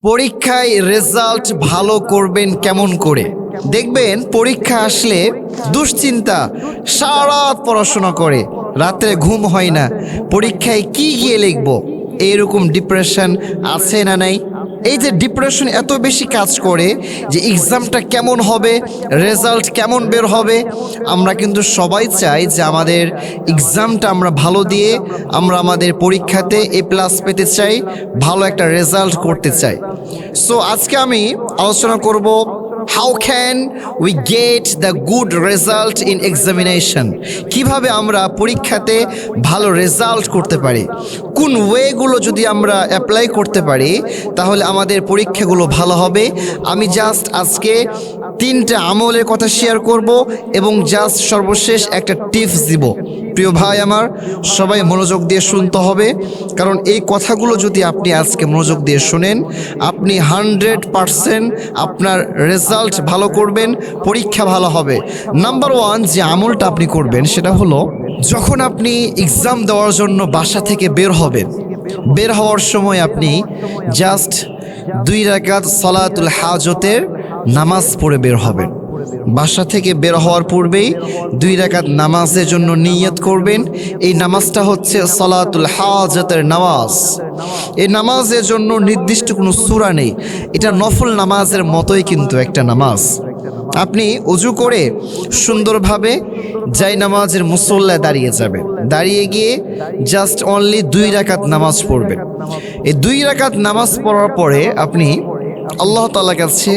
পরীক্ষায় রেজাল্ট ভালো করবেন কেমন করে? দেখবেন পরীক্ষা আসলে দুশ্চিন্তা, সারা রাত পড়াশোনা করে, রাত্রে ঘুম হয় না, পরীক্ষায় কি গিয়ে লিখব, এইরকম ডিপ্রেশন আছে না নাই? এই যে ডিপ্রেশন এত বেশি কাজ করে যে এক্সামটা কেমন হবে, রেজাল্ট কেমন বের হবে। আমরা কিন্তু সবাই চাই যে আমাদের এক্সামটা আমরা ভালো দিয়ে আমরা আমাদের পরীক্ষাতে A+ পেতে চাই, ভালো একটা রেজাল্ট করতে চাই। সো আজকে আমি আলোচনা করব how can we get the good result in examination. কিভাবে আমরা পরীক্ষাতে ভালো রেজাল্ট করতে পারি, কোন ওয়েগুলো যদি আমরা অ্যাপ্লাই করতে পারি তাহলে আমাদের পরীক্ষাগুলো ভালো হবে। আমি জাস্ট আজকে 3টা আমলের কথা শেয়ার করব এবং জাস্ট সর্বশেষ একটা টিপস দিব। প্রিয় ভাই আমার, সবাই মনোযোগ দিয়ে শুনতে হবে, কারণ এই কথাগুলো যদি আপনি আজকে মনোযোগ দিয়ে শুনেন, আপনি 100% আপনার রেজাল্ট ভালো করবেন, পরীক্ষা ভালো হবে। নাম্বার 1 যে আমলটা আপনি করবেন সেটা হলো, যখন আপনি এক্সাম দেওয়ার জন্য বাসা থেকে বের হবেন, বের হওয়ার সময় আপনি জাস্ট 2 রাকাত সালাতুল হাজতের নামাজ পড়ে বের হবেন। বাসা থেকে বের হওয়ার পূর্বেই 2 রাকাত নামাজের জন্য নিয়ত করবেন। এই নামাজটা হচ্ছে সালাতুল হাজতের নামাজ। এই নামাজের জন্য নির্দিষ্ট কোনো সূরা নেই, এটা নফল নামাজের মতোই কিন্তু একটা নামাজ। আপনি অজু করে সুন্দরভাবে যাই নামাজের মুসল্লায় দাঁড়িয়ে যাবেন, দাঁড়িয়ে গিয়ে জাস্ট অনলি 2 রাকাত নামাজ পড়বেন। এই 2 রাকাত নামাজ পড়ার পরে আপনি আল্লাহ তাআলার কাছে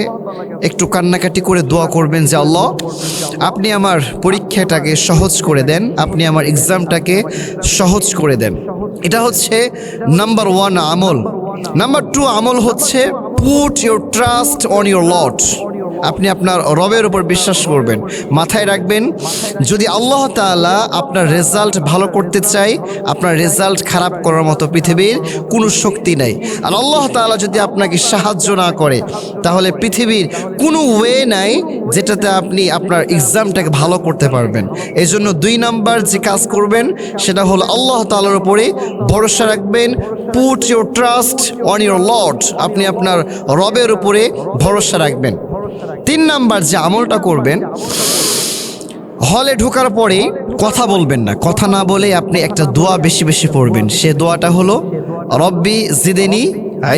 একটু কান্নাকাটি করে দোয়া করবেন যে আল্লাহ, আপনি আমার পরীক্ষাটাকে সহজ করে দেন, আপনি আমার এক্সামটাকে সহজ করে দেন। এটা হচ্ছে নাম্বার 1 আমল। নাম্বার 2 আমল হচ্ছে put your trust on your Lord. আপনি আপনার রবের উপর বিশ্বাস করবেন। মাথায় রাখবেন, যদি আল্লাহ তাআলা আপনার রেজাল্ট ভালো করতে চায়, আপনার রেজাল্ট খারাপ করার মতো পৃথিবীর কোনো শক্তি নাই। আর আল্লাহ তাআলা যদি আপনাকে সাহায্য না করে, তাহলে পৃথিবীর কোনো ওয়ে নাই যেটাতে আপনি আপনার এক্সামটাকে ভালো করতে পারবেন। এই জন্য 2 নাম্বার যে কাজ করবেন সেটা হলো আল্লাহ তাআলার উপরে ভরসা রাখবেন। Put your trust on your Lord. আপনি আপনার রবের উপরে ভরসা রাখবেন। 3 নাম্বার যে আমলটা করবেন, হলে ঢোকার পরে কথা বলবেন না, কথা না বলে আপনি একটা দোয়া বেশি বেশি পড়বেন। সে দোয়াটা হলো রব্বি জিদেনি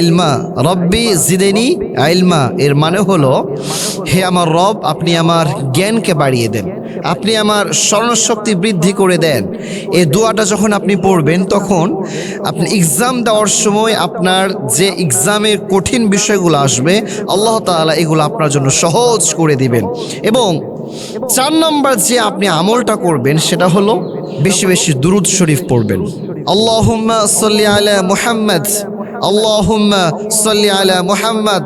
ইলমা, রব্বি জিদেনি ইলমা। এর মানে হলো, হে আমার রব, আপনি আমার জ্ঞানকে বাড়িয়ে দেন, আপনি আমার স্মরণশক্তি বৃদ্ধি করে দেন। এই দোয়াটা যখন আপনি পড়বেন, তখন আপনি এক্সাম দেওয়ার সময় আপনার যে এক্সামের কঠিন বিষয়গুলো আসবে, আল্লাহ তাআলা এগুলো আপনার জন্য সহজ করে দিবেন। এবং 4 নাম্বার যে আপনি আমলটা করবেন সেটা হলো বেশি বেশি দুরূদ শরীফ পড়বেন। আল্লাহুম্মা সাল্লি আলা মুহাম্মাদ, আল্লাহুম্মা সাল্লি আলা মুহাম্মাদ।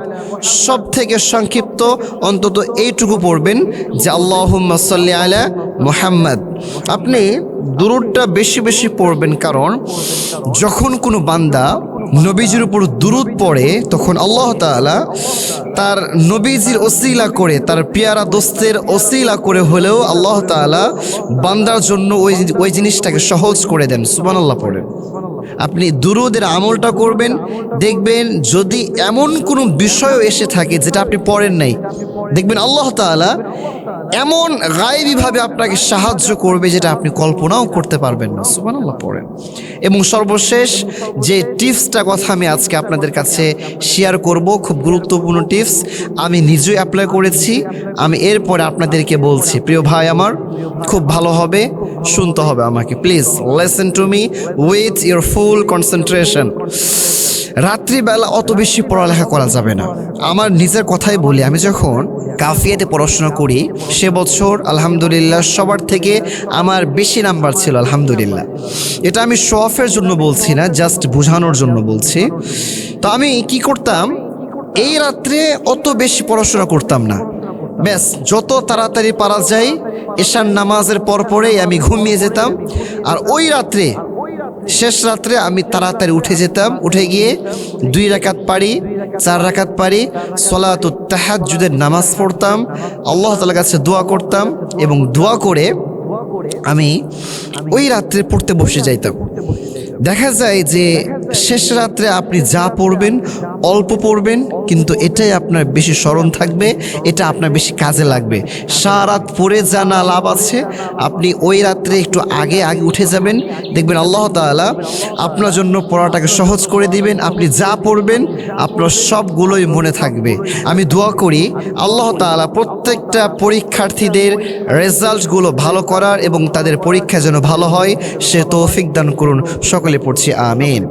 সব থেকে সংক্ষিপ্ত অন্তত এইটুকু পড়বেন যে আল্লাহুম্মা সাল্লি আলা মুহাম্মাদ। আপনি দুরূদটা বেশি বেশি পড়বেন, কারণ যখন কোনো বান্দা নবীজির উপর দুরূদ পড়ে, তখন আল্লাহ তাআলা তার নবীজির ওসিলা করে, তার পেয়ারা দোস্তের ওসিলা করে হলেও আল্লাহ তাআলা বান্দার জন্য ওই জিনিসটাকে সহজ করে দেন। সুবহানাল্লাহ পড়েন। আপনি দুরূদের আমলটা করবেন, দেখবেন যদি এমন কোনো বিষয়ও এসে থাকে যেটা আপনি পড়েন নাই, দেখবেন আল্লাহ তাআলা এমন গায়েবীভাবে আপনাকে সাহায্য করবে যেটা আপনি কল্পনাও করতে পারবেন না। সুবহানাল্লাহ পড়েন। এবং সর্বশেষ যে টিপসটা কথা আমি আজকে আপনাদের কাছে শেয়ার করব, খুব গুরুত্বপূর্ণ টিপস, আমি নিজেই অ্যাপ্লাই করেছি, আমি এরপরে আপনাদেরকে বলছি। প্রিয় ভাই আমার, খুব ভালো হবে, শুনতে হবে আমাকে। Please listen to me with your full concentration. রাত্রিবেলা অত বেশি পড়ালেখা করা যাবে না। আমার নিজের কথাই বলি, আমি যখন কাফিয়াতে পড়াশোনা করি সে বছর আলহামদুলিল্লাহ সবার থেকে আমার বেশি নাম্বার ছিল, আলহামদুলিল্লাহ। এটা আমি শো অফের জন্য বলছি না, জাস্ট বোঝানোর জন্য বলছি। তো আমি কি করতাম, এই রাত্রে অত বেশি পড়াশোনা করতাম না, ব্যাস যত তাড়াতাড়ি পারা যায় এশার নামাজের পরেই আমি ঘুমিয়ে যেতাম। আর ওই রাত্রে, শেষ রাত্রে আমি তাড়াতাড়ি উঠে যেতাম, উঠে গিয়ে 2 রাকাত পারি, 4 রাকাত পারি, সলাতুত তাহাজ্জুদের নামাজ পড়তাম, আল্লাহ তাআলার কাছে দোয়া করতাম, এবং দোয়া করে আমি ওই রাত্রে পড়তে বসে যাইতাম। দেখা যায় যে শেষ রাত্রে আপনি যা পড়বেন অল্প পড়বেন, কিন্তু এটাই আপনার বেশি স্মরণ থাকবে, এটা আপনার বেশি কাজে লাগবে। সারা রাত পড়ে যা না লাভ আছে, আপনি ওই রাত্রে একটু আগে আগে উঠে যাবেন, দেখবেন আল্লাহ তাআলা আপনার জন্য পড়াটাকে সহজ করে দিবেন। আপনি যা পড়বেন আপনার সবগুলোই মনে থাকবে। আমি দোয়া করি আল্লাহ তাআলা প্রত্যেকটা পরীক্ষার্থীদের রেজাল্টগুলো ভালো করার এবং তাদের পরীক্ষা যেন ভালো হয় সে তৌফিক দান করুন। সকলে পড়ছি আমিন।